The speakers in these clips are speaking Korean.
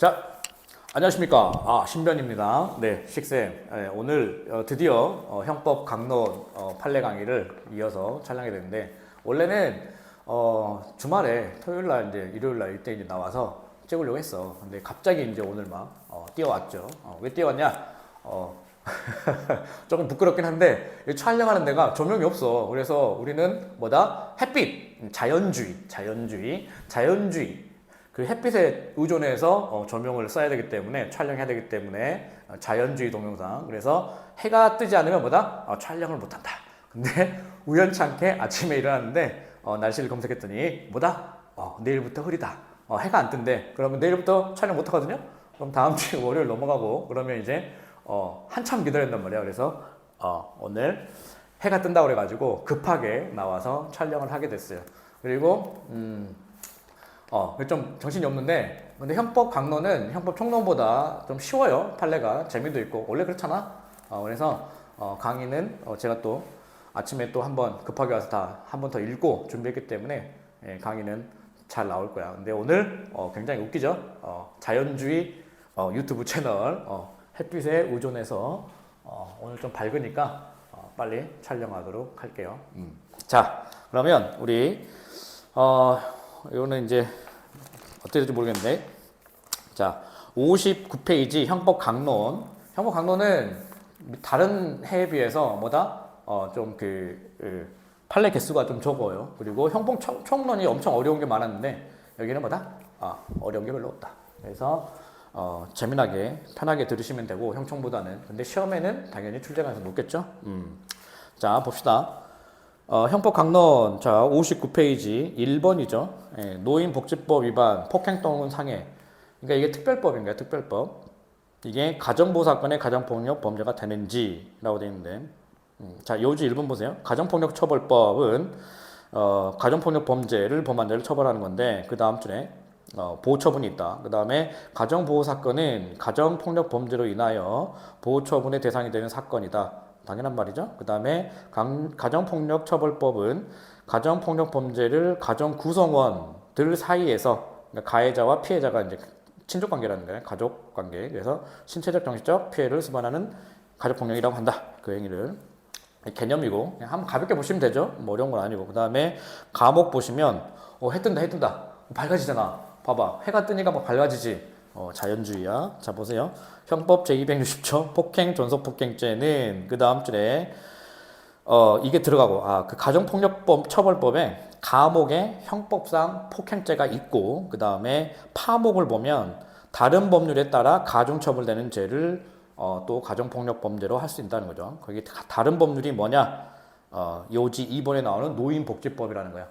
자, 안녕하십니까. 신변입니다. 네, 식쌤. 오늘 드디어 형법 강론 판례 강의를 이어서 촬영하게 되는데, 원래는 주말에 토요일날 이제 일요일날 이때 이제 나와서 찍으려고 했어. 근데 갑자기 이제 오늘 막 뛰어왔죠. 왜 뛰어왔냐? 조금 부끄럽긴 한데 촬영하는 데가 조명이 없어. 그래서 우리는 뭐다? 햇빛, 자연주의. 그 햇빛에 의존해서 조명을 써야 되기 때문에 촬영해야 되기 때문에 자연주의 동영상. 그래서 해가 뜨지 않으면 뭐다? 촬영을 못한다. 근데 우연찮게 아침에 일어났는데 날씨를 검색했더니 뭐다? 내일부터 흐리다. 해가 안 뜬대. 그러면 내일부터 촬영 못 하거든요. 그럼 다음 주 월요일 넘어가고 그러면 이제 한참 기다렸단 말이야. 그래서 오늘 해가 뜬다고 그래가지고 급하게 나와서 촬영을 하게 됐어요. 그리고 좀 정신이 없는데, 근데 형법 강론은 형법 총론보다 좀 쉬워요. 판례가 재미도 있고 원래 그렇잖아. 그래서 강의는 제가 또 아침에 또 한번 급하게 와서 다 한 번 더 읽고 준비했기 때문에 강의는 잘 나올 거야. 근데 오늘 굉장히 웃기죠. 자연주의 유튜브 채널 햇빛에 의존해서 오늘 좀 밝으니까 빨리 촬영하도록 할게요. 자, 그러면 우리 이거는 이제 어떻게 될지 모르겠는데, 자, 59페이지 형법 강론. 형법 강론은 다른 해에 비해서 뭐다? 좀 판례 개수가 좀 적어요. 그리고 형법 총론이 엄청 어려운 게 많았는데 여기는 뭐다? 어려운 게 별로 없다. 그래서 재미나게 편하게 들으시면 되고 형총보다는. 근데 시험에는 당연히 출제 가능성이 높겠죠. 자, 봅시다. 형법 강론, 자, 59페이지 1번이죠. 노인복지법 위반, 폭행 또는 상해. 그러니까 이게 특별법인가요? 특별법. 이게 가정보호 사건의 가정폭력 범죄가 되는지라고 되어 있는데, 자, 요지 1번 보세요. 가정폭력 처벌법은 가정폭력 범죄를 범한 자를 처벌하는 건데, 그 다음 줄에 보호처분이 있다. 그 다음에 가정보호 사건은 가정폭력 범죄로 인하여 보호처분의 대상이 되는 사건이다. 당연한 말이죠. 그 다음에 가정폭력처벌법은 가정폭력 범죄를 가정 구성원들 사이에서, 그러니까 가해자와 피해자가 이제 친족 관계라는 거예요. 가족 관계. 그래서 신체적, 정신적 피해를 수반하는 가족폭력이라고 한다. 그 행위를. 개념이고 그냥 한번 가볍게 보시면 되죠. 뭐 어려운 건 아니고. 그 다음에 과목 보시면 해 뜬다. 밝아지잖아. 봐봐. 해가 뜨니까 막 밝아지지. 자연주의야. 자, 보세요. 형법 제260조 폭행 존속폭행죄는 그 다음 줄에 이게 들어가고, 그 가정폭력법 처벌법에 가목에 형법상 폭행죄가 있고, 그 다음에 파목을 보면 다른 법률에 따라 가중처벌되는 죄를 또 가정폭력범죄로 할 수 있다는 거죠. 거기 다른 법률이 뭐냐? 요지 2번에 나오는 노인복지법이라는 거야.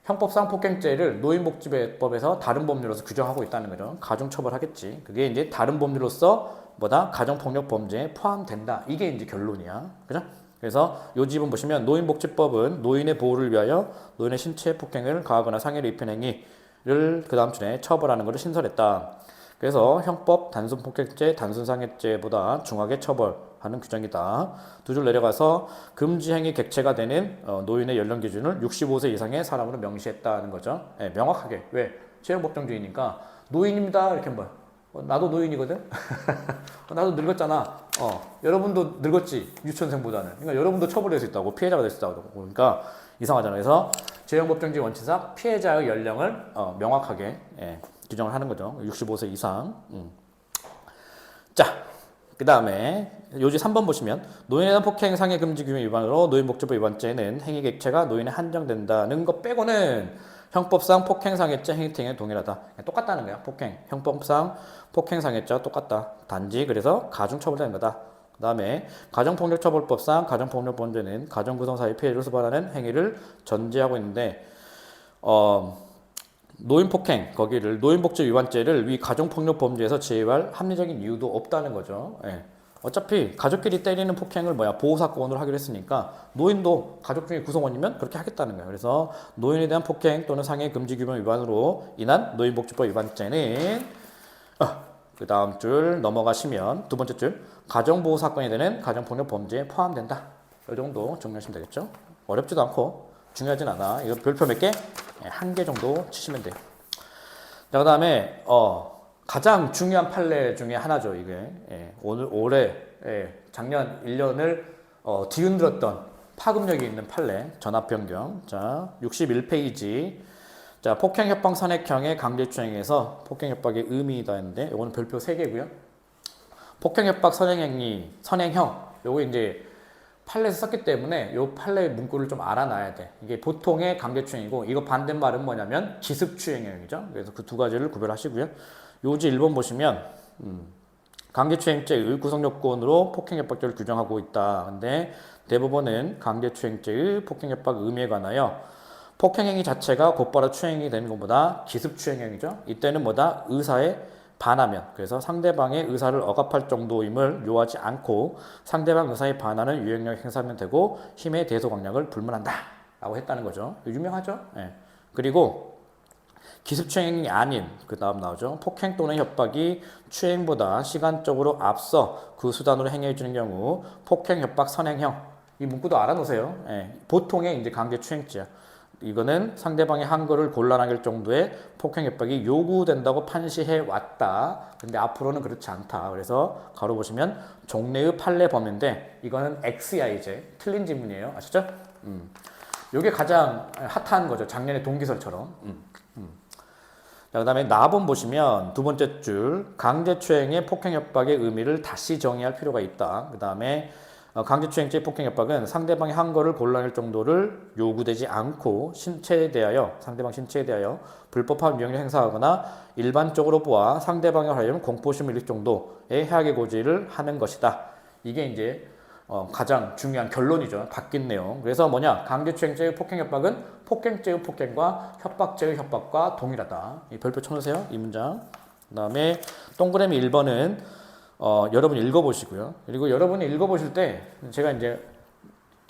형법상 폭행죄를 노인복지법에서 다른 법률로서 규정하고 있다는 거죠. 가중처벌하겠지. 그게 이제 다른 법률로서 뭐다? 가정폭력 범죄에 포함된다. 이게 이제 결론이야. 그죠? 그래서 요지문 보시면 노인복지법은 노인의 보호를 위하여 노인의 신체 폭행을 가하거나 상해를 입힌 행위를 그 다음 줄에 처벌하는 것을 신설했다. 그래서 형법 단순 폭행죄, 단순 상해죄보다 중하게 처벌하는 규정이다. 두 줄 내려가서 금지 행위 객체가 되는 노인의 연령 기준을 65세 이상의 사람으로 명시했다는 거죠. 명확하게. 왜? 채용법정주의니까 노인입니다. 이렇게 뭐 나도 노인이거든. 나도 늙었잖아. 여러분도 늙었지. 유치원생보다는. 그러니까 여러분도 처벌될 수 있다고, 피해자가 될 수 있다고. 그러니까 이상하잖아요. 그래서 채용법정주의 원칙상 피해자의 연령을 명확하게 규정을 하는 거죠. 65세 이상. 자, 그 다음에 요지 3번 보시면 노인에 대한 폭행 상해 금지 규명 위반으로 노인복지법 위반죄는 행위 객체가 노인에 한정된다는 것 빼고는 형법상 폭행상해죄 행위행위에 동일하다. 똑같다는 거야. 형법상 폭행상해죄와 똑같다. 단지 그래서 가중처벌되는 거다. 그 다음에 가정폭력처벌법상 가정폭력범죄는 가정구성 사이 피해를 수반하는 행위를 전제하고 있는데, 노인폭행, 거기를 노인복지 위반죄를 위 가정폭력범죄에서 제외할 합리적인 이유도 없다는 거죠. 어차피 가족끼리 때리는 폭행을 보호사건으로 하기로 했으니까 노인도 가족 중에 구성원이면 그렇게 하겠다는 거예요. 그래서 노인에 대한 폭행 또는 상해 금지 규명 위반으로 인한 노인복지법 위반죄는 그 다음 줄 넘어가시면 두 번째 줄 가정보호 사건이 되는 가정폭력 범죄에 포함된다. 이 정도 정리하시면 되겠죠. 어렵지도 않고 중요하진 않아. 이거 별표 몇 개? 한 개 정도 치시면 돼요. 자, 그 다음에 가장 중요한 판례 중에 하나죠, 이게. 예, 올해, 예, 작년 1년을 뒤흔들었던 파급력이 있는 판례, 전압 변경. 자, 61페이지. 자, 폭행협박 선행형의 강제추행에서 폭행협박의 의미이다 했는데, 이거는 별표 3개고요. 폭행협박 선행형, 요거 이제 판례에서 썼기 때문에 요 판례 문구를 좀 알아놔야 돼. 이게 보통의 강제추행이고, 이거 반대말은 뭐냐면 기습추행형이죠. 그래서 그 두 가지를 구별하시고요. 요지 1번 보시면 강제추행죄의 구성요건으로 폭행협박죄를 규정하고 있다. 근데 대법원은 강제추행죄의 폭행협박 의미에 관하여 폭행행위 자체가 곧바로 추행이 되는 것보다 기습추행형이죠. 이때는 뭐다? 의사에 반하면, 그래서 상대방의 의사를 억압할 정도임을 요하지 않고 상대방 의사에 반하는 유형력 행사하면 되고 힘의 대소 강력을 불문한다 라고 했다는 거죠. 유명하죠. 예. 그리고 기습추행이 아닌, 그 다음 나오죠. 폭행 또는 협박이 추행보다 시간적으로 앞서 그 수단으로 행해주는 경우 폭행, 협박, 선행형. 이 문구도 알아놓으세요. 예. 보통의 이제 강제추행죄야. 이거는 상대방의 한거를 곤란하게 할 정도의 폭행, 협박이 요구된다고 판시해 왔다. 근데 앞으로는 그렇지 않다. 그래서 가로 보시면 종래의 판례 범위인데 이거는 X야 이제. 틀린 지문이에요. 아시죠? 요게 가장 핫한 거죠. 작년에 동기설처럼. 자, 그 다음에 나번 보시면 두 번째 줄 강제추행의 폭행협박의 의미를 다시 정의할 필요가 있다. 그 다음에 강제추행죄의 폭행협박은 상대방의 한거를 곤란할 정도를 요구되지 않고 신체에 대하여, 상대방 신체에 대하여 불법한 유형을 행사하거나 일반적으로 보아 상대방에 하여금 공포심을 일으킬 정도의 해악의 고지를 하는 것이다. 이게 이제 가장 중요한 결론이죠. 바뀐 내용. 그래서 뭐냐? 강제추행죄의 폭행협박은 폭행죄의 폭행과 협박죄의 협박과 동일하다. 이 별표 쳐놓으세요. 이 문장. 그 다음에 동그라미 1번은 여러분이 읽어보시고요. 그리고 여러분이 읽어보실 때 제가 이제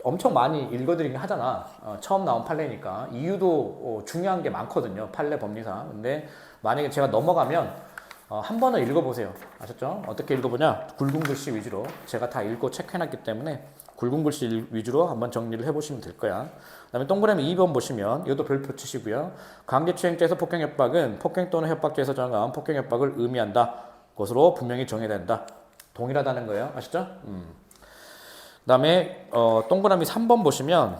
엄청 많이 읽어드리긴 하잖아. 처음 나온 판례니까. 이유도 중요한 게 많거든요. 판례 법리상. 근데 만약에 제가 넘어가면 한 번은 읽어보세요. 아셨죠? 어떻게 읽어보냐? 굵은 글씨 위주로. 제가 다 읽고 체크해놨기 때문에 굵은 글씨 위주로 한번 정리를 해보시면 될 거야. 그 다음에 동그라미 2번 보시면 이것도 별표 치시고요. 강제추행죄에서 폭행협박은 폭행 또는 협박죄에서 정한 폭행협박을 의미한다. 것으로 분명히 정해야 된다. 동일하다는 거예요. 아시죠? 그 다음에 동그라미 3번 보시면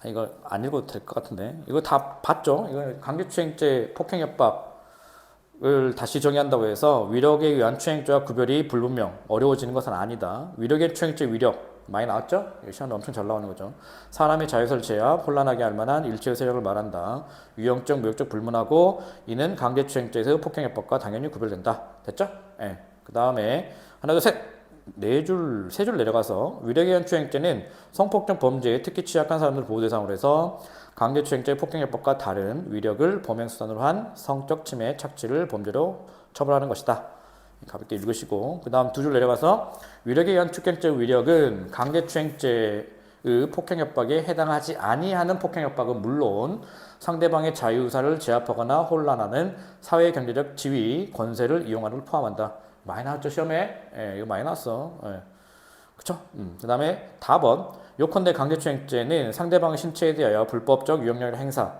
이거 안 읽어도 될 것 같은데 이거 다 봤죠? 이거 강제추행죄 폭행협박을 다시 정의한다고 해서 위력에 의한 추행죄와 구별이 불분명 어려워지는 것은 아니다. 위력의 추행죄 위력 많이 나왔죠? 시간도 엄청 잘 나오는 거죠. 사람의 자유설 제압, 혼란하게 할 만한 일체의 세력을 말한다. 유형적, 무역적 불문하고 이는 강제추행죄에서 폭행협박과 당연히 구별된다. 됐죠? 예. 그 다음에 하나, 둘, 셋! 세 줄 내려가서 위력에 의한 추행죄는 성폭력 범죄에 특히 취약한 사람들 보호 대상으로 해서 강제추행죄 폭행협박과 다른 위력을 범행수단으로 한 성적 침해 착취를 범죄로 처벌하는 것이다. 가볍게 읽으시고 그 다음 두 줄 내려가서 위력에 의한 추행죄 위력은 강제추행죄의 폭행협박에 해당하지 아니하는 폭행협박은 물론 상대방의 자유의사를 제압하거나 혼란하는 사회경제적 지위, 권세를 이용하는 걸 포함한다. 많이 나왔죠 시험에? 예, 이거 많이 나왔어. 예. 그쵸? 그 다음에 답은 요컨대 강제추행죄는 상대방의 신체에 대하여 불법적 유형력을 행사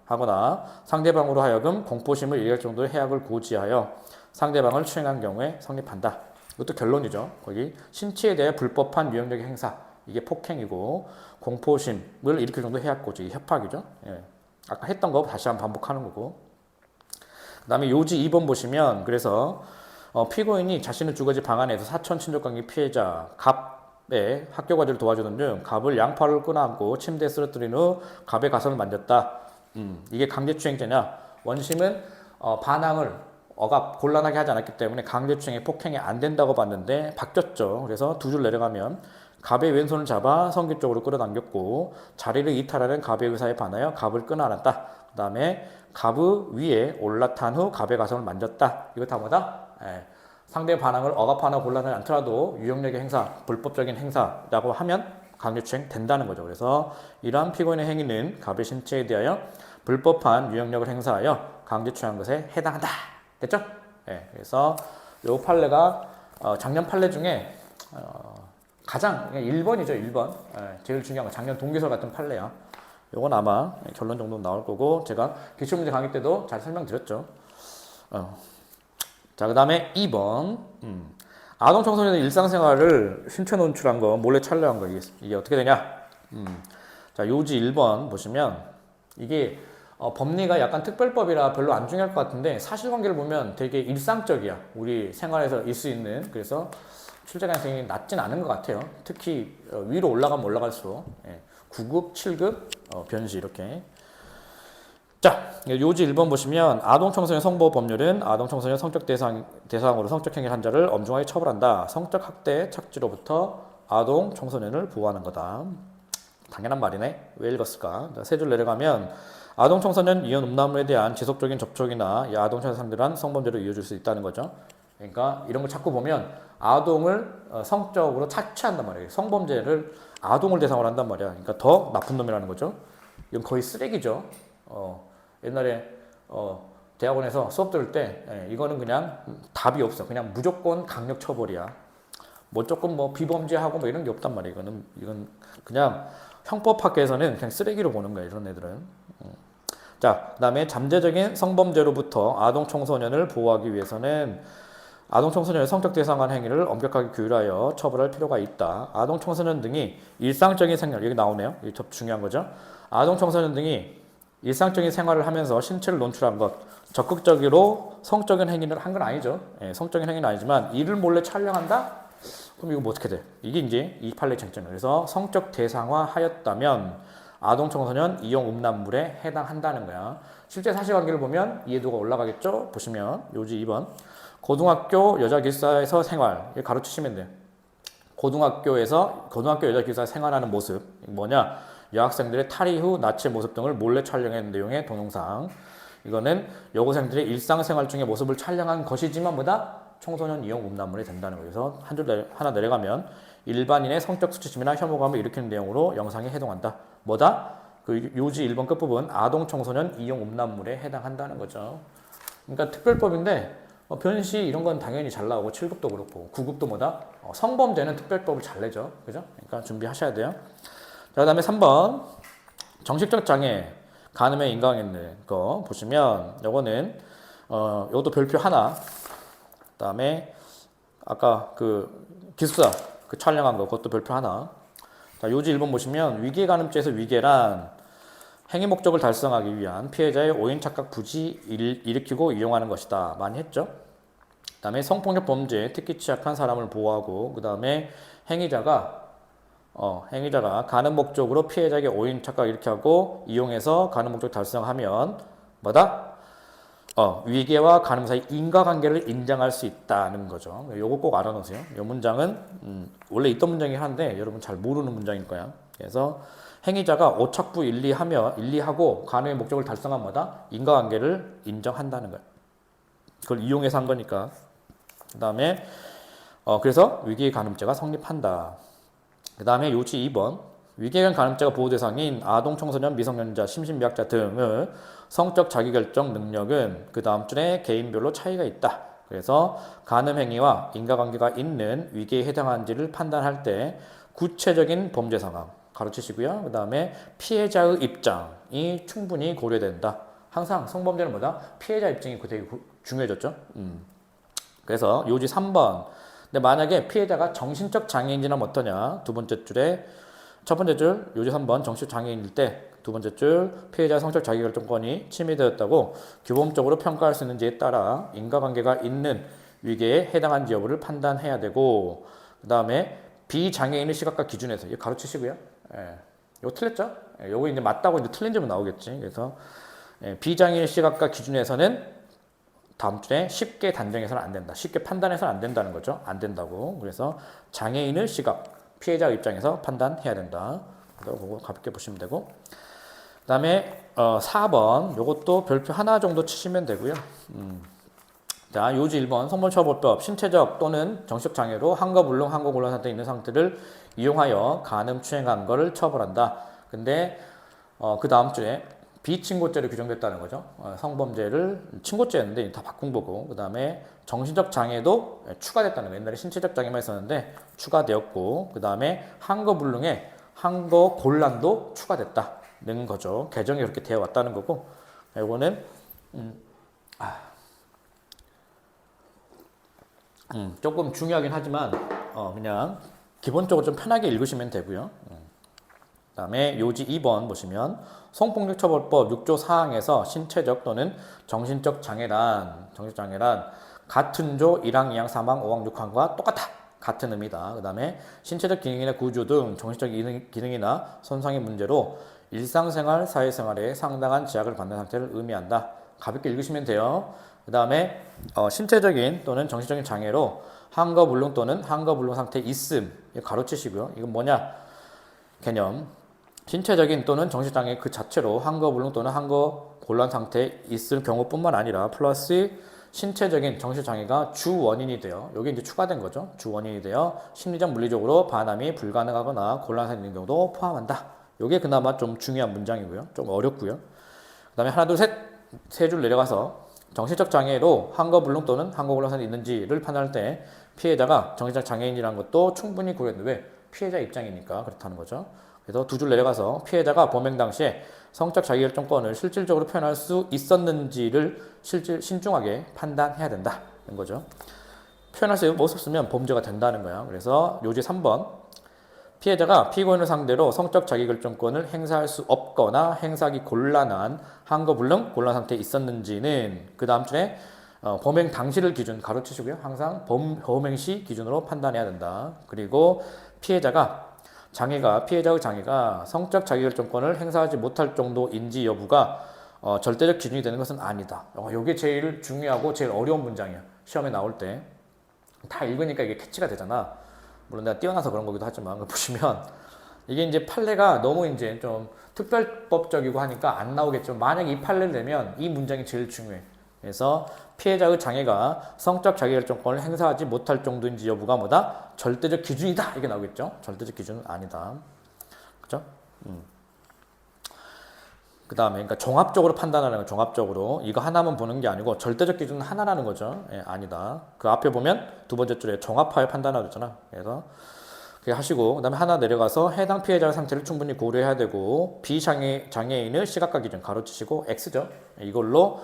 하거나 상대방으로 하여금 공포심을 일으킬 정도의 해악을 고지하여 상대방을 추행한 경우에 성립한다. 이것도 결론이죠. 거기 신체에 대해 불법한 유형력의 행사 이게 폭행이고 공포심을 일으킬 정도의 해악 고지 협박이죠. 예. 아까 했던 거 다시 한번 반복하는 거고. 그 다음에 요지 2번 보시면 그래서 피고인이 자신의 주거지 방 안에서 사천 친족관계 피해자 갑의 학교 과제를 도와주는 중 갑을 양팔을 끌어안고 침대에 쓰러뜨린 후 갑의 가슴을 만졌다. 이게 강제추행죄냐? 원심은 반항을 억압 곤란하게 하지 않았기 때문에 강제추행이 폭행이 안 된다고 봤는데 바뀌었죠. 그래서 두 줄 내려가면 갑의 왼손을 잡아 성기 쪽으로 끌어당겼고 자리를 이탈하는 갑의 의사에 반하여 갑을 끌어안았다. 그 다음에 갑 위에 올라탄 후 갑의 가슴을 만졌다. 이거 다 뭐다? 예. 상대의 반항을 억압하나 곤란하지 않더라도 유형력의 행사, 불법적인 행사라고 하면 강제추행 된다는 거죠. 그래서 이러한 피고인의 행위는 갑의 신체에 대하여 불법한 유형력을 행사하여 강제추행한 것에 해당한다. 됐죠? 예. 그래서 요 판례가 작년 판례 중에 가장 1번이죠. 1번. 예. 제일 중요한 거 작년 동기설 같은 판례야. 요건 아마 결론 정도 나올 거고 제가 기출문제 강의 때도 잘 설명드렸죠. 자, 그 다음에 2번. 아동 청소년의 일상생활을 신체 노출한 거, 몰래 촬영한 거, 이게 어떻게 되냐? 자, 요지 1번 보시면, 이게 법리가 약간 특별법이라 별로 안 중요할 것 같은데, 사실관계를 보면 되게 일상적이야. 우리 생활에서 있을 수 있는. 그래서 출제 가능성이 낮진 않은 것 같아요. 특히 위로 올라가면 올라갈수록. 9급, 7급, 변시 이렇게. 자, 요지 1번 보시면 아동 청소년 성보호 법률은 아동 청소년 성적 대상으로 성적 행위를 한 자를 엄중하게 처벌한다. 성적 학대 착취로부터 아동 청소년을 보호하는 거다. 당연한 말이네. 왜 읽었을까? 세 줄 내려가면 아동 청소년 이혼 음란물에 대한 지속적인 접촉이나 이 아동 청소년 상대한 성범죄로 이어질 수 있다는 거죠. 그러니까 이런 걸 자꾸 보면 아동을 성적으로 착취한단 말이에요. 성범죄를 아동을 대상으로 한단 말이야. 그러니까 더 나쁜 놈이라는 거죠. 이건 거의 쓰레기죠. 옛날에 대학원에서 수업 들을 때 이거는 그냥 답이 없어. 그냥 무조건 강력 처벌이야. 뭐 조금 뭐 비범죄하고 뭐 이런 게 없단 말이야. 이건 그냥 형법학계에서는 그냥 쓰레기로 보는 거야. 이런 애들은. 자, 그다음에 잠재적인 성범죄로부터 아동 청소년을 보호하기 위해서는 아동 청소년의 성적 대상한 행위를 엄격하게 규율하여 처벌할 필요가 있다. 아동 청소년 등이 일상적인 생활, 여기 나오네요. 이게 더 중요한 거죠. 아동 청소년 등이 일상적인 생활을 하면서 신체를 노출한 것, 적극적으로 성적인 행위를 한 건 아니죠. 성적인 행위는 아니지만 이를 몰래 촬영한다? 그럼 이거 뭐 어떻게 돼? 이게 이제 28의 쟁점이에요. 그래서 성적 대상화하였다면 아동 청소년 이용 음란물에 해당한다는 거야. 실제 사실관계를 보면 이해도가 올라가겠죠? 보시면 요지 2번. 고등학교 여자 기숙사에서 생활, 가르치시면 돼요. 고등학교 여자 기숙사에서 생활하는 모습, 뭐냐? 여학생들의 탈의 후 나체 모습 등을 몰래 촬영한 내용의 동영상. 이거는 여고생들의 일상생활 중의 모습을 촬영한 것이지만 뭐다? 청소년 이용 음란물이 된다는 거예요. 그래서 하나 내려가면 일반인의 성적 수치심이나 혐오감을 일으키는 내용으로 영상에 해당한다. 뭐다? 그 요지 1번 끝부분 아동 청소년 이용 음란물에 해당한다는 거죠. 그러니까 특별법인데 변시 이런 건 당연히 잘 나오고 7급도 그렇고 9급도 뭐다? 성범죄는 특별법을 잘 내죠. 그죠? 그러니까 준비하셔야 돼요. 자, 그 다음에 3번 정신적 장애 간음에 인강했는 거 보시면 요거는 요것도 별표 하나, 그 다음에 아까 그 기숙사 그 촬영한 거 그것도 별표 하나. 자, 요지 1번 보시면 위계간음죄에서 위계란 행위 목적을 달성하기 위한 피해자의 오인 착각 부지 일으키고 이용하는 것이다. 많이 했죠. 그 다음에 성폭력 범죄에 특히 취약한 사람을 보호하고, 그 다음에 행위자가 간음 목적으로 피해자에게 오인 착각 이렇게 하고 이용해서 간음 목적 달성하면 뭐다? 위계와 간음 사이 인과관계를 인정할 수 있다는 거죠. 요거 꼭 알아놓으세요. 이 문장은 원래 있던 문장이긴 한데 여러분 잘 모르는 문장일 거야. 그래서 행위자가 오착부 일리하고 간음의 목적을 달성한 뭐다? 인과관계를 인정한다는 거야. 그걸 이용해서 한 거니까. 그 다음에 그래서 위계 간음죄가 성립한다. 그 다음에 요지 2번 위계관 간음죄가 보호 대상인 아동, 청소년, 미성년자, 심신미약자 등의 성적 자기결정 능력은 그 다음 줄에 개인별로 차이가 있다. 그래서 간음 행위와 인과관계가 있는 위계에 해당하는지를 판단할 때 구체적인 범죄 상황 가르치시고요. 그 다음에 피해자의 입장이 충분히 고려된다. 항상 성범죄는 뭐다? 피해자 입장이 되게 중요해졌죠. 그래서 요지 3번. 근데 만약에 피해자가 정신적 장애인이라면 어떠냐? 두 번째 줄에 첫 번째 줄 요지 3번 정신적 장애인일 때 두 번째 줄 피해자의 성적 자기결정권이 침해되었다고 규범적으로 평가할 수 있는지에 따라 인과관계가 있는 위계에 해당한지 여부를 판단해야 되고, 그 다음에 비장애인의 시각과 기준에서 이거 가르치시고요. 이거 틀렸죠? 이거 이제 맞다고 이제 틀린 점은 나오겠지. 그래서 비장애인의 시각과 기준에서는 다음 줄에 쉽게 단정해서는 안 된다. 쉽게 판단해서는 안 된다는 거죠. 안 된다고. 그래서 장애인의 시각, 피해자 입장에서 판단해야 된다. 그거 가볍게 보시면 되고. 그 다음에 4번 요것도 별표 하나 정도 치시면 되고요. 자, 요지 1번 성범죄처벌법 신체적 또는 정신적 장애로 항거불능, 항거곤란 상태에 있는 상태를 이용하여 간음 추행한 것을 처벌한다. 근데 그 다음 주에 비친고죄로 규정됐다는 거죠. 성범죄를 친고죄였는데 다 바꾼 거고, 그 다음에 정신적 장애도 추가됐다는 거예요. 옛날에 신체적 장애만 있었는데 추가되었고, 그 다음에 항거불능에 항거곤란도 추가됐다는 거죠. 개정이 그렇게 되어 왔다는 거고, 이거는 조금 중요하긴 하지만 그냥 기본적으로 좀 편하게 읽으시면 되고요. 그다음에 요지 2번 보시면 성폭력처벌법 6조 4항에서 신체적 또는 정신적 장애란 같은 조 1항, 2항, 3항, 5항, 6항과 똑같아. 같은 의미다. 그다음에 신체적 기능이나 구조 등 정신적 기능이나 손상의 문제로 일상생활, 사회생활에 상당한 제약을 받는 상태를 의미한다. 가볍게 읽으시면 돼요. 그다음에 신체적인 또는 정신적인 장애로 한거불능 또는 한거불능 상태에 있음 가로치시고요. 이건 뭐냐? 개념. 신체적인 또는 정신장애 그 자체로 한거불능 또는 한거곤란 상태에 있을 경우뿐만 아니라 플러스 신체적인 정신장애가 주 원인이 되어 여기 이제 추가된 거죠. 주 원인이 되어 심리적 물리적으로 반함이 불가능하거나 곤란한 있는 경우도 포함한다. 이게 그나마 좀 중요한 문장이고요. 좀 어렵고요. 그다음에 하나 둘 셋 세 줄 내려가서 정신적 장애로 한거불능 또는 한거곤란이 있는지를 판단할 때 피해자가 정신적 장애인이라는 것도 충분히 고려했는데 왜? 피해자 입장이니까 그렇다는 거죠. 그래서 두 줄 내려가서 피해자가 범행 당시에 성적 자기결정권을 실질적으로 표현할 수 있었는지를 신중하게 판단해야 된다는 거죠. 표현할 수 없었으면 범죄가 된다는 거야. 그래서 요지 3번 피해자가 피고인을 상대로 성적 자기결정권을 행사할 수 없거나 행사하기 곤란한 한거불능 곤란 상태에 있었는지는 그 다음 줄에 범행 당시를 기준 가로치시고요. 항상 범행 시 기준으로 판단해야 된다. 그리고 피해자의 장애가 성적 자기결정권을 행사하지 못할 정도인지 여부가 절대적 기준이 되는 것은 아니다. 이게 제일 중요하고 제일 어려운 문장이야. 시험에 나올 때. 다 읽으니까 이게 캐치가 되잖아. 물론 내가 뛰어나서 그런 거기도 하지만 보시면 이게 이제 판례가 너무 이제 좀 특별법적이고 하니까 안 나오겠지만 만약에 이 판례를 내면 이 문장이 제일 중요해. 그래서 피해자의 장애가 성적 자기결정권을 행사하지 못할 정도인지 여부가 뭐다? 절대적 기준이다. 이게 나오겠죠. 절대적 기준은 아니다. 그죠? 그 다음에 그러니까 종합적으로 판단하는 거 종합적으로 이거 하나만 보는 게 아니고 절대적 기준은 하나라는 거죠. 아니다. 그 앞에 보면 두 번째 줄에 종합하여 판단하라 그랬잖아. 그래서 그렇게 하시고 그다음에 하나 내려가서 해당 피해자의 상태를 충분히 고려해야 되고 비장애인의 시각과 기준 가로치시고 X죠. 이걸로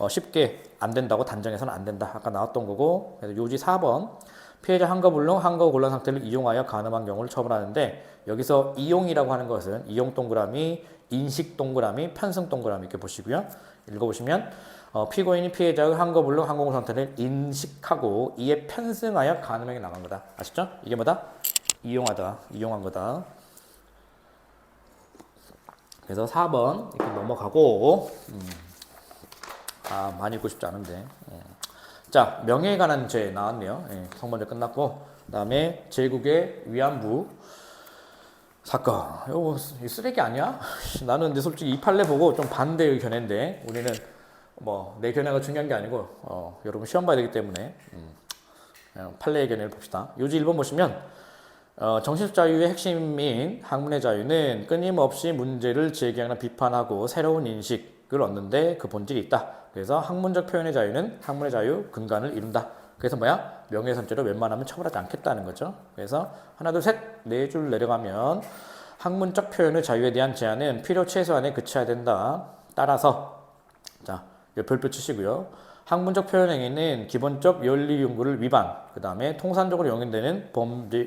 쉽게 안 된다고 단정해서는 안 된다. 아까 나왔던 거고. 그래서 요지 4번 피해자 한거불능, 한거곤란 상태를 이용하여 가늠한 경우를 처벌하는데 여기서 이용이라고 하는 것은 이용 동그라미, 인식 동그라미, 편승 동그라미 이렇게 보시고요. 읽어보시면 피고인이 피해자의 한거불능, 한거곤란 상태를 인식하고 이에 편승하여 가늠하게 나간 거다. 아시죠? 이게 뭐다? 이용한 거다. 그래서 4번 이렇게 넘어가고 많이 읽고 싶지 않은데. 자, 명예에 관한 죄 나왔네요. 성범죄 끝났고. 그 다음에 제국의 위안부 사건. 이거 쓰레기 아니야? 나는 근데 솔직히 이 판례 보고 좀 반대 의견인데, 우리는 내 견해가 중요한 게 아니고, 여러분 시험 봐야 되기 때문에, 판례의 견해를 봅시다. 요지 1번 보시면, 정신적 자유의 핵심인 학문의 자유는 끊임없이 문제를 제기하거나 비판하고 새로운 인식을 얻는데 그 본질이 있다. 그래서 학문적 표현의 자유는 학문의 자유 근간을 이룬다. 그래서 명예훼손죄로 웬만하면 처벌하지 않겠다는 거죠. 그래서 하나 둘 셋 네 줄 내려가면 학문적 표현의 자유에 대한 제한은 필요 최소한에 그쳐야 된다. 따라서 자 별표 치시고요. 학문적 표현 행위는 기본적 연리 연구를 위반, 그 다음에 통산적으로 용인되는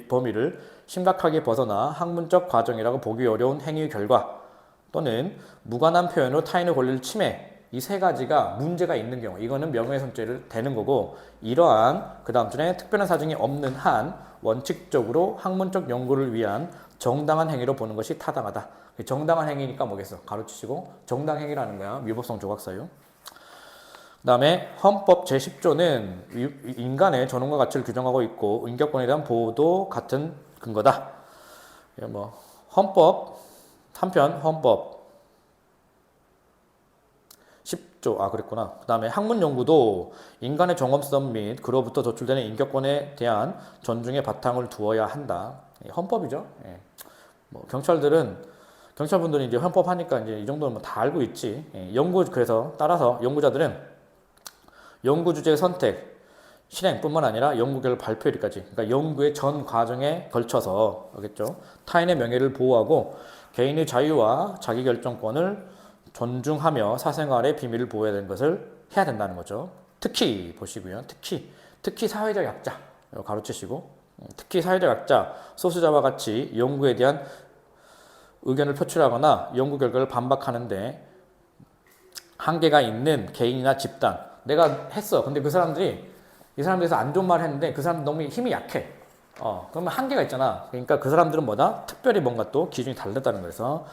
범위를 심각하게 벗어나 학문적 과정이라고 보기 어려운 행위 결과 또는 무관한 표현으로 타인의 권리를 침해 이 세 가지가 문제가 있는 경우 이거는 명예훼손죄를 되는 거고 이러한 그 다음 줄에 특별한 사정이 없는 한 원칙적으로 학문적 연구를 위한 정당한 행위로 보는 것이 타당하다. 정당한 행위니까 뭐겠어? 가로치시고 정당 행위라는 거야. 위법성 조각사유. 그 다음에 헌법 제10조는 인간의 존엄과 가치를 규정하고 있고 인격권에 대한 보호도 같은 근거다. 헌법 10조 그랬구나. 그 다음에 학문 연구도 인간의 정엄성 및 그로부터 도출되는 인격권에 대한 존중의 바탕을 두어야 한다. 헌법이죠. 경찰분들은 이제 헌법 하니까 이제 이 정도는 다 알고 있지. 그래서 따라서 연구자들은 연구 주제 선택, 실행뿐만 아니라 연구 결과 발표일까지, 그러니까 연구의 전 과정에 걸쳐서, 알겠죠? 타인의 명예를 보호하고 개인의 자유와 자기결정권을 존중하며 사생활의 비밀을 보호해야 되는 것을 해야 된다는 거죠. 특히 보시고요. 특히 특히 사회적 약자 이거 가로치시고 특히 사회적 약자 소수자와 같이 연구에 대한 의견을 표출하거나 연구 결과를 반박하는데 한계가 있는 개인이나 집단 내가 했어. 근데 그 사람들이 이 사람들에서 안 좋은 말을 했는데 그 사람들 너무 힘이 약해. 그러면 한계가 있잖아. 그러니까 그 사람들은 뭐다? 특별히 뭔가 또 기준이 다르다는 거에서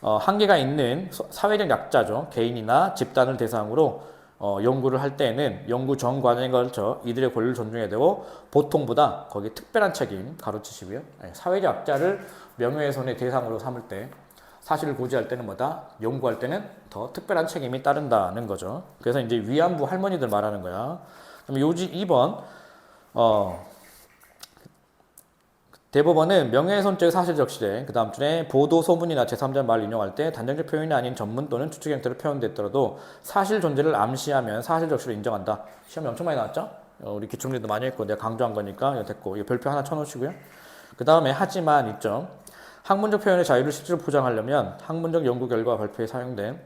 한계가 있는 사회적 약자죠. 개인이나 집단을 대상으로 연구를 할 때에는 연구 전 과정에 걸쳐 이들의 권리를 존중해야 되고 보통보다 거기 특별한 책임 가로치시고요. 사회적 약자를 명예훼손의 대상으로 삼을 때 사실을 고지할 때는 뭐다? 연구할 때는 더 특별한 책임이 따른다는 거죠. 그래서 이제 위안부 할머니들 말하는 거야. 그럼 요지 2번 대법원은 명예훼손죄 사실 적시돼 그 다음 줄에 보도 소문이나 제3자 말 인용할 때 단정적 표현이 아닌 전문 또는 추측 형태로 표현됐더라도 사실 존재를 암시하면 사실 적시로 인정한다. 시험이 엄청 많이 나왔죠? 우리 기출문제도 많이 했고 내가 강조한 거니까 이거 됐고 이거 별표 하나 쳐놓으시고요. 그 다음에 하지만 있죠. 학문적 표현의 자유를 실제로 보장하려면 학문적 연구 결과 발표에 사용된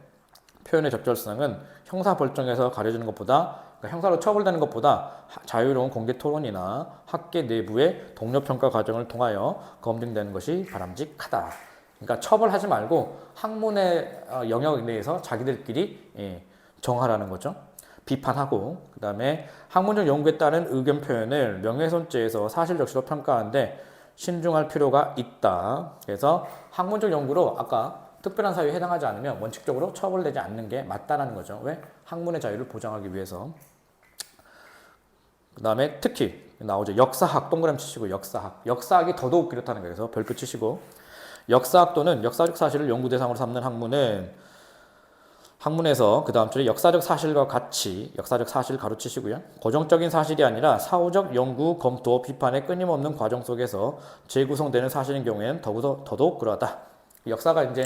표현의 적절성은 형사 벌정에서 가려지는 것보다 그러니까 형사로 처벌되는 것보다 자유로운 공개 토론이나 학계 내부의 동료 평가 과정을 통하여 검증되는 것이 바람직하다. 그러니까 처벌하지 말고 학문의 영역 내에서 자기들끼리 정하라는 거죠. 비판하고 그다음에 학문적 연구에 따른 의견 표현을 명예훼손죄에서 사실적시로 평가하는데 신중할 필요가 있다. 그래서 학문적 연구로 아까 특별한 사유에 해당하지 않으면 원칙적으로 처벌되지 않는 게 맞다라는 거죠. 왜? 학문의 자유를 보장하기 위해서. 그 다음에 특히 나오죠. 역사학 동그라미 치시고 역사학. 역사학이 더더욱 그렇다는 거예요. 그래서 별표 치시고 역사학 또는 역사적 사실을 연구 대상으로 삼는 학문에서 그 다음 줄에 역사적 사실과 같이 역사적 사실 가로치시고요. 고정적인 사실이 아니라 사후적 연구, 검토, 비판의 끊임없는 과정 속에서 재구성되는 사실인 경우에는 더더욱 그러하다. 역사가 이제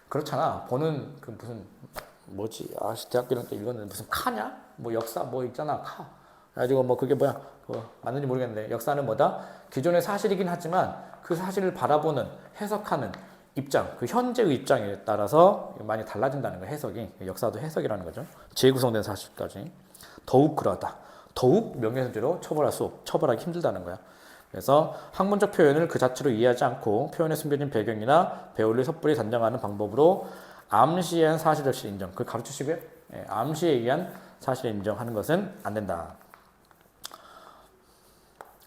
그렇잖아. 보는 그 무슨 뭐지? 대학교 이런 때 읽었는데 무슨 카냐? 뭐 역사 뭐 있잖아. 카. 그래가지고 뭐 그게 뭐야? 맞는지 모르겠는데 역사는 뭐다? 기존의 사실이긴 하지만 그 사실을 바라보는 해석하는 입장, 그 현재의 입장에 따라서 많이 달라진다는 거 해석이 역사도 해석이라는 거죠. 재구성된 사실까지 더욱 그러하다. 더욱 명예훼손죄로 처벌하기 힘들다는 거야. 그래서 학문적 표현을 그 자체로 이해하지 않고 표현에 숨겨진 배경이나 배울릴 섣불리 단정하는 방법으로 암시에 의한 사실적시 인정. 그걸 가르치시고요. 암시에 의한 사실을 인정하는 것은 안 된다.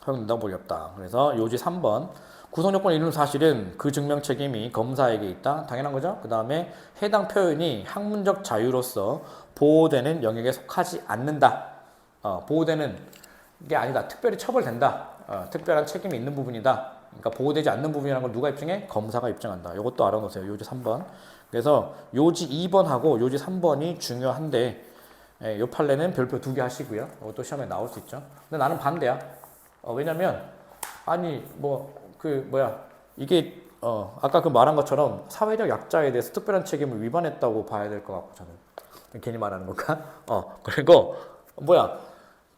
허용된다고 보기 없다. 그래서 요지 3번 구성요건을 이루는 사실은 그 증명 책임이 검사에게 있다. 당연한 거죠. 그 다음에 해당 표현이 학문적 자유로서 보호되는 영역에 속하지 않는다. 보호되는 게 아니다. 특별히 처벌된다. 특별한 책임이 있는 부분이다. 그러니까 보호되지 않는 부분이라는 걸 누가 입증해? 검사가 입증한다. 이것도 알아놓으세요. 요지 3번. 그래서 요지 2번하고 요지 3번이 중요한데 요 판례는 별표 2개 하시고요. 이것도 시험에 나올 수 있죠. 근데 나는 반대야. 왜냐면 아니 이게 아까 그 말한 것처럼 사회적 약자에 대해서 특별한 책임을 위반했다고 봐야 될 것 같고 저는 괜히 말하는 건가? 그리고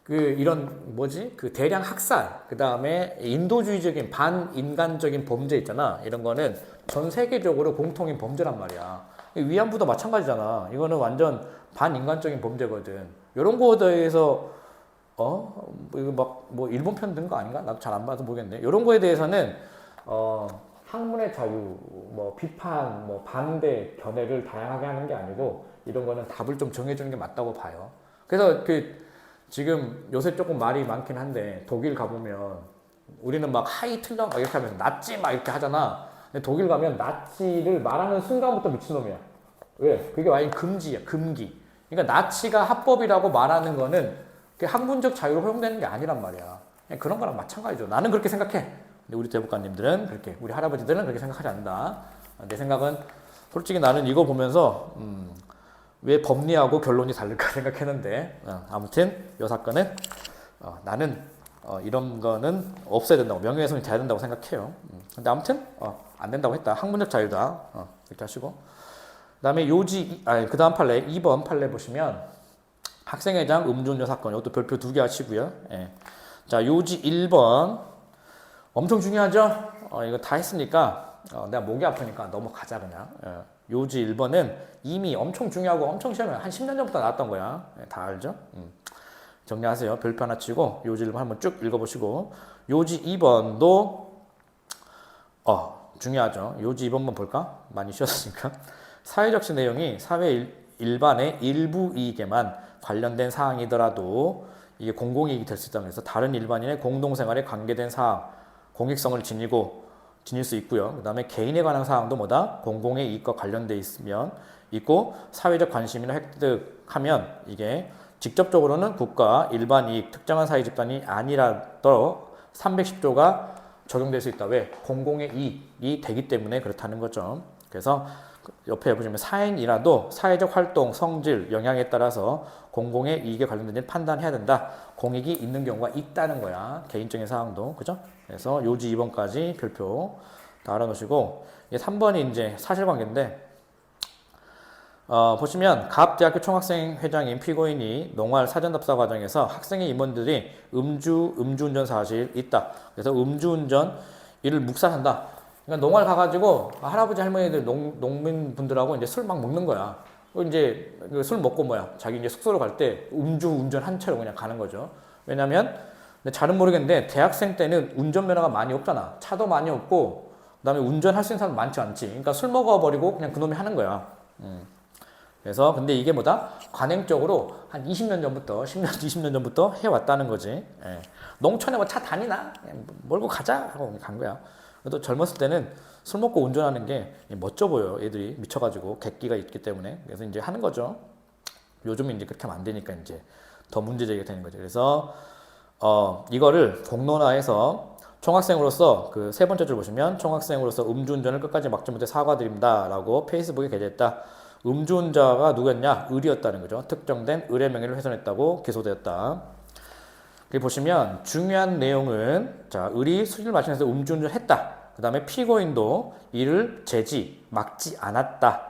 그 대량 학살 그 다음에 인도주의적인 반인간적인 범죄 있잖아. 이런 거는 전 세계적으로 공통인 범죄란 말이야. 위안부도 마찬가지잖아. 이거는 완전 반인간적인 범죄거든. 이런 거에 대해서 이거 일본 편 든 거 아닌가? 나도 잘 안 봐서 모르겠네. 이런 거에 대해서는 학문의 자유, 비판, 반대, 견해를 다양하게 하는 게 아니고 이런 거는 답을 좀 정해주는 게 맞다고 봐요. 그래서 지금 요새 조금 말이 많긴 한데 독일 가보면 우리는 막 하이틀러 이렇게 하면서 나치 이렇게 하잖아. 근데 독일 가면 나치를 말하는 순간부터 미친놈이야. 왜? 그게 완전 금지야, 금기. 그러니까 나치가 합법이라고 말하는 거는 그게 학문적 자유로 허용되는 게 아니란 말이야. 그런 거랑 마찬가지죠. 나는 그렇게 생각해. 근데 우리 대법관님들은 그렇게, 우리 할아버지들은 그렇게 생각하지 않는다. 내 생각은 솔직히 나는 이거 보면서 왜 법리하고 결론이 다를까 생각했는데 아무튼 이 사건은 나는 이런 거는 없어야 된다고 명예훼손이 돼야 된다고 생각해요. 근데 아무튼 안 된다고 했다. 학문적 자유다. 이렇게 하시고 그 다음에 그 다음 판례 2번 판례 보시면 학생회장 음주운전 사건 이것도 별표 2개 하시고요. 자 요지 1번 엄청 중요하죠. 이거 다 했으니까 내가 목이 아프니까 넘어가자 그냥. 요지 1번은 이미 엄청 중요하고 엄청 시험에 한 10년 전부터 나왔던 거야. 다 알죠? 정리하세요. 별표 하나 치고 요지 1번 한번 쭉 읽어보시고 요지 2번도 중요하죠. 요지 2번만 볼까? 많이 쉬었으니까. 사회적시 내용이 사회 일반의 일부 이익에만 관련된 사항이더라도 이게 공공이익이 될 수 있다. 그래서 다른 일반인의 공동생활에 관계된 사항, 공익성을 지닐 수 있고요. 그 다음에 개인에 관한 사항도 뭐다? 공공의 이익과 관련돼 있고 사회적 관심이나 획득하면 이게 직접적으로는 국가, 일반 이익, 특정한 사회 집단이 아니라도 310조가 적용될 수 있다. 왜? 공공의 이익이 되기 때문에 그렇다는 거죠. 그래서 옆에 보시면 사인이라도 사회적 활동, 성질, 영향에 따라서 공공의 이익에 관련된 일 판단해야 된다. 공익이 있는 경우가 있다는 거야. 개인적인 사항도. 그죠? 그래서 요지 2번까지 별표 다 알아놓으시고 3번이 이제 사실관계인데 보시면 갑대학교 총학생회장인 피고인이 농활 사전답사 과정에서 학생의 임원들이 음주운전 사실 있다. 그래서 음주운전 이를 묵살한다. 그러니까 농활 가가지고 할아버지 할머니들 농민분들하고 이제 술 막 먹는 거야. 이제 술 먹고 자기 이제 숙소로 갈 때 음주운전 한 채로 그냥 가는 거죠. 왜냐면 잘은 모르겠는데 대학생 때는 운전면허가 많이 없잖아. 차도 많이 없고 그다음에 운전할 수 있는 사람 많지 않지. 그러니까 술 먹어버리고 그냥 그놈이 하는 거야. 그래서 근데 이게 관행적으로 한 20년 전부터 10년, 20년 전부터 해왔다는 거지. 예. 농촌에 차 다니나? 몰고 가자 하고 간 거야. 또 젊었을 때는 술 먹고 운전하는 게 멋져 보여. 애들이 미쳐가지고 객기가 있기 때문에. 그래서 이제 하는 거죠. 요즘은 이제 그렇게 하면 안 되니까 이제 더 문제제기가 되는 거죠. 그래서 이거를 공론화해서 총학생으로서 그 세 번째 줄 보시면 총학생으로서 음주운전을 끝까지 막지 못해 사과드립니다라고 페이스북에 게재했다. 음주운자가 누구였냐? 을이었다는 거죠. 특정된 을의 명예를 훼손했다고 기소되었다. 여기 보시면 중요한 내용은 자, 을이 술을 마시면서 음주운전을 했다. 그 다음에 피고인도 이를 막지 않았다.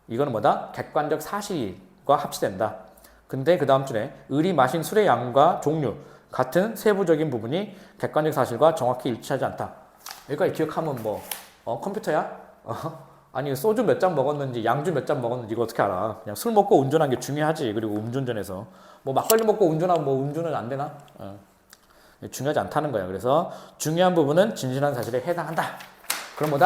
이거는 객관적 사실과 합치된다. 근데 그 다음 줄에 을이 마신 술의 양과 종류 같은 세부적인 부분이 객관적 사실과 정확히 일치하지 않다. 여기까지 기억하면 컴퓨터야? 아니 소주 몇 잔 먹었는지 양주 몇 잔 먹었는지 이거 어떻게 알아? 그냥 술 먹고 운전한 게 중요하지. 그리고 음주운전에서 막걸리 먹고 운전하면 운전은 안 되나? 중요하지 않다는 거야. 그래서 중요한 부분은 진실한 사실에 해당한다. 그럼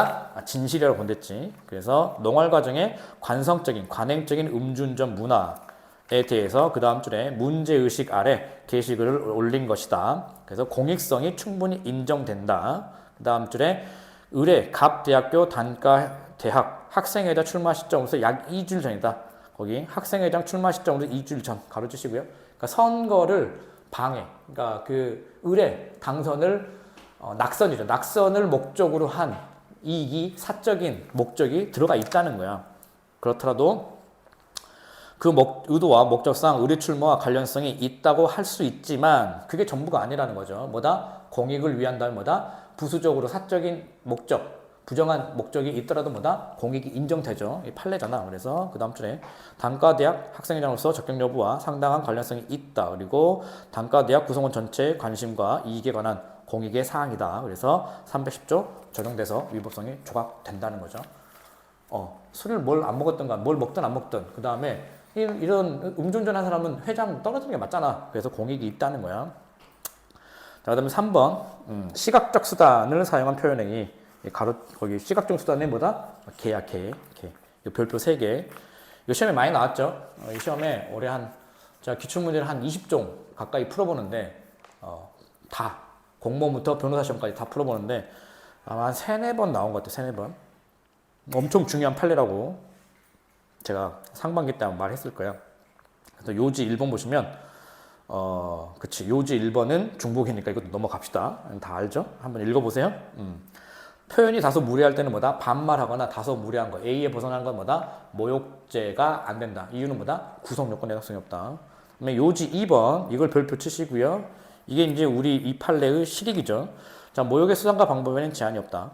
진실이라고 본댔지. 그래서 농활 과정의 관행적인 음주운전 문화에 대해서 그 다음 줄에 문제의식 아래 게시글을 올린 것이다. 그래서 공익성이 충분히 인정된다. 그 다음 줄에 을의 갑대학교 단과대학 학생회장 출마 시점으로서 약 2주일 전이다. 거기 학생회장 출마 시점으로서 2주일 전 가로주시고요. 그러니까 선거를 방해, 그러니까 그 을의 당선을 낙선이죠. 낙선을 목적으로 한 이익이 사적인 목적이 들어가 있다는 거야. 그렇더라도 그 의도와 목적상 을의 출마와 관련성이 있다고 할 수 있지만 그게 전부가 아니라는 거죠. 공익을 위한다면 부수적으로 사적인 목적, 부정한 목적이 있더라도 공익이 인정되죠. 이 판례잖아. 그래서 그 다음 줄에 단과대학 학생회장으로서 적격 여부와 상당한 관련성이 있다. 그리고 단과대학 구성원 전체의 관심과 이익에 관한 공익의 사항이다. 그래서 310조 적용돼서 위법성이 조각된다는 거죠. 술을 뭘 안 먹었던 뭘 먹든 안 먹든 그 다음에 이런 음주운전 한 사람은 회장 떨어지는 게 맞잖아. 그래서 공익이 있다는 거야. 자, 그 다음에 3번 시각적 수단을 사용한 표현행위. 거기 시각적 수단이 개야, 개. 별표 3개. 이 시험에 많이 나왔죠. 이 시험에 올해 제가 기출문제를 한 20종 가까이 풀어보는데 다 공무원부터 변호사 시험까지 다 풀어보는데 아마 한 3-4번 나온 것 같아요. 3-4번. 엄청 중요한 판례라고 제가 상반기 때 말했을 거예요. 그래서 요지 1번 보시면 그치. 요지 1번은 중복이니까 이것도 넘어갑시다. 다 알죠? 한번 읽어보세요. 표현이 다소 무례할 때는 반말하거나 다소 무례한 거. A에 벗어나는 건 모욕죄가 안 된다. 이유는 구성 요건의 해당성이 없다. 그다음에 요지 2번 이걸 별표 치시고요. 이게 이제 우리 이 판례의 실익이죠. 자, 모욕의 수단과 방법에는 제한이 없다.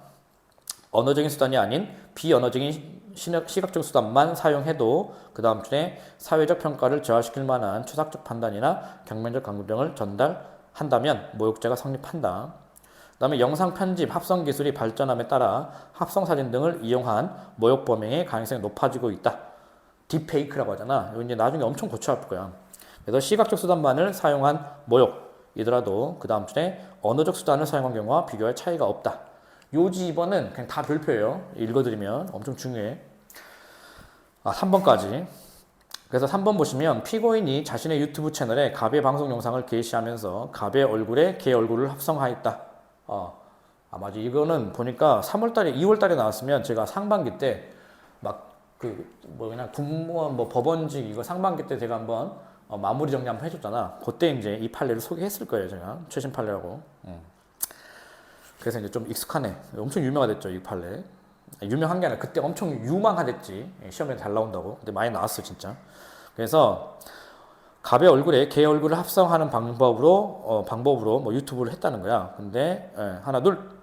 언어적인 수단이 아닌 비언어적인 시각적 수단만 사용해도 그 다음 줄에 사회적 평가를 저하시킬 만한 추상적 판단이나 경면적 감정을 전달한다면 모욕죄가 성립한다. 그 다음에 영상 편집, 합성 기술이 발전함에 따라 합성 사진 등을 이용한 모욕 범행의 가능성이 높아지고 있다. 딥페이크라고 하잖아. 이거 이제 나중에 엄청 고쳐할 거야. 그래서 시각적 수단만을 사용한 모욕이더라도 그 다음 줄에 언어적 수단을 사용한 경우와 비교할 차이가 없다. 요지 2번은 그냥 다 별표예요. 읽어드리면 엄청 중요해. 3번까지. 그래서 3번 보시면 피고인이 자신의 유튜브 채널에 갑의 방송 영상을 게시하면서 갑의 얼굴에 개 얼굴을 합성하였다. 맞아. 이거는 보니까 3월달에, 2월달에 나왔으면 제가 상반기 때 막 그냥 군무원 뭐 법원직 이거 상반기 때 제가 한번 마무리 정리 한번 해줬잖아. 그때 이제 이 판례를 소개했을 거예요, 제가 최신 판례라고. 그래서 이제 좀 익숙하네. 엄청 유명하됐죠, 이 판례. 유명한 게 아니라 그때 엄청 유망하됐지. 시험에 잘 나온다고. 근데 많이 나왔어, 진짜. 그래서 갑의 얼굴에 개 얼굴을 합성하는 방법으로 뭐 유튜브를 했다는 거야. 근데 하나 둘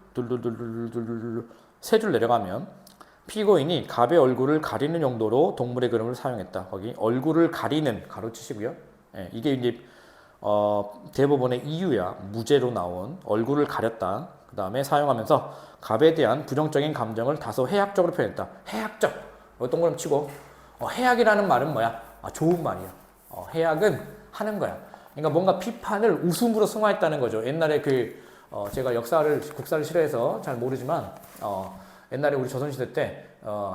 세 줄 내려가면 피고인이 갑의 얼굴을 가리는 용도로 동물의 그림을 사용했다. 거기 얼굴을 가리는 가로치시고요. 이게 이제 대법원의 이유야. 무죄로 나온 얼굴을 가렸다. 그 다음에 사용하면서 갑에 대한 부정적인 감정을 다소 해학적으로 표현했다. 해학적. 동그라미 치고 해학이라는 말은 뭐야? 좋은 말이야. 해학은 하는 거야. 그러니까 뭔가 비판을 웃음으로 승화했다는 거죠. 옛날에 제가 국사를 싫어해서 잘 모르지만 옛날에 우리 조선시대 때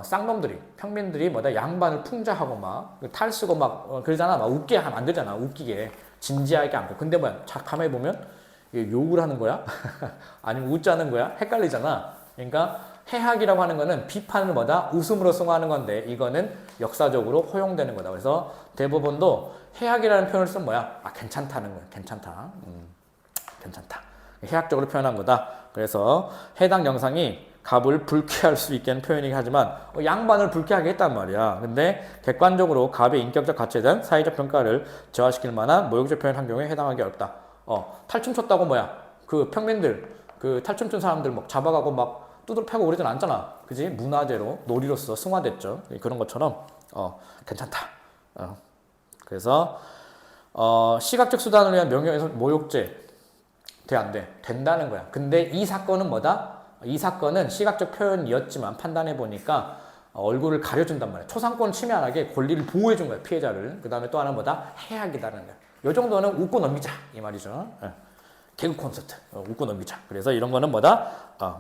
쌍놈들이 평민들이 뭐다 양반을 풍자하고 막 탈쓰고 막 그러잖아. 막 웃게 하면 안 되잖아. 웃기게 진지하게 않고. 근데 뭐야? 가만히 보면 이게 욕을 하는 거야? 아니면 웃자는 거야? 헷갈리잖아. 그러니까 해학이라고 하는 거는 비판을 뭐다? 웃음으로 승화하는 건데 이거는 역사적으로 허용되는 거다. 그래서 대법원도 해학이라는 표현을 쓰면 뭐야? 괜찮다는 거야. 괜찮다. 괜찮다. 해학적으로 표현한 거다. 그래서 해당 영상이 갑을 불쾌할 수 있게 하는 표현이긴 하지만 양반을 불쾌하게 했단 말이야. 근데 객관적으로 갑의 인격적 가치에 대한 사회적 평가를 저하시킬 만한 모욕적 표현 한 경우에 해당하기 어렵다. 탈춤 췄다고 뭐야? 그 평민들, 그 탈춤 춘 사람들 막 잡아가고 막 두드러 패고 그러진 않잖아. 그지? 문화재로, 놀이로서 승화됐죠. 그런 것처럼, 괜찮다. 그래서, 시각적 수단을 위한 명예훼손, 모욕죄, 돼, 안 돼? 된다는 거야. 근데 이 사건은 뭐다? 이 사건은 시각적 표현이었지만 판단해 보니까 얼굴을 가려준단 말이야. 초상권 침해하게 권리를 보호해 준 거야, 피해자를. 그 다음에 또 하나는 뭐다? 해악이다라는 거야. 요 정도는 웃고 넘기자 이 말이죠. 개그 콘서트 웃고 넘기자. 그래서 이런 거는 뭐다?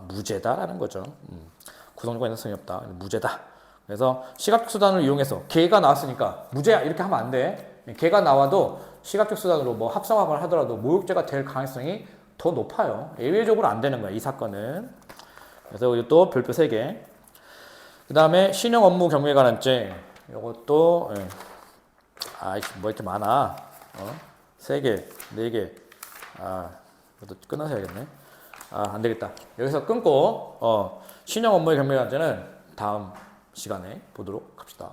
무죄다라는 거죠. 구성조가 인정성이 없다. 무죄다. 그래서 시각적 수단을 이용해서 개가 나왔으니까 무죄야 이렇게 하면 안 돼. 개가 나와도 시각적 수단으로 뭐 합성하거나 하더라도 모욕죄가 될 가능성이 더 높아요. 예외적으로 안 되는 거야 이 사건은. 그래서 이것도 별표 3개. 그 다음에 신용 업무 경무에 관한 죄. 이것도 뭐 이렇게 많아. 3개, 4개. 이것도 끊어서 해야겠네. 안 되겠다. 여기서 끊고 신용 업무의 경무에 관한 죄는 다음 시간에 보도록 합시다.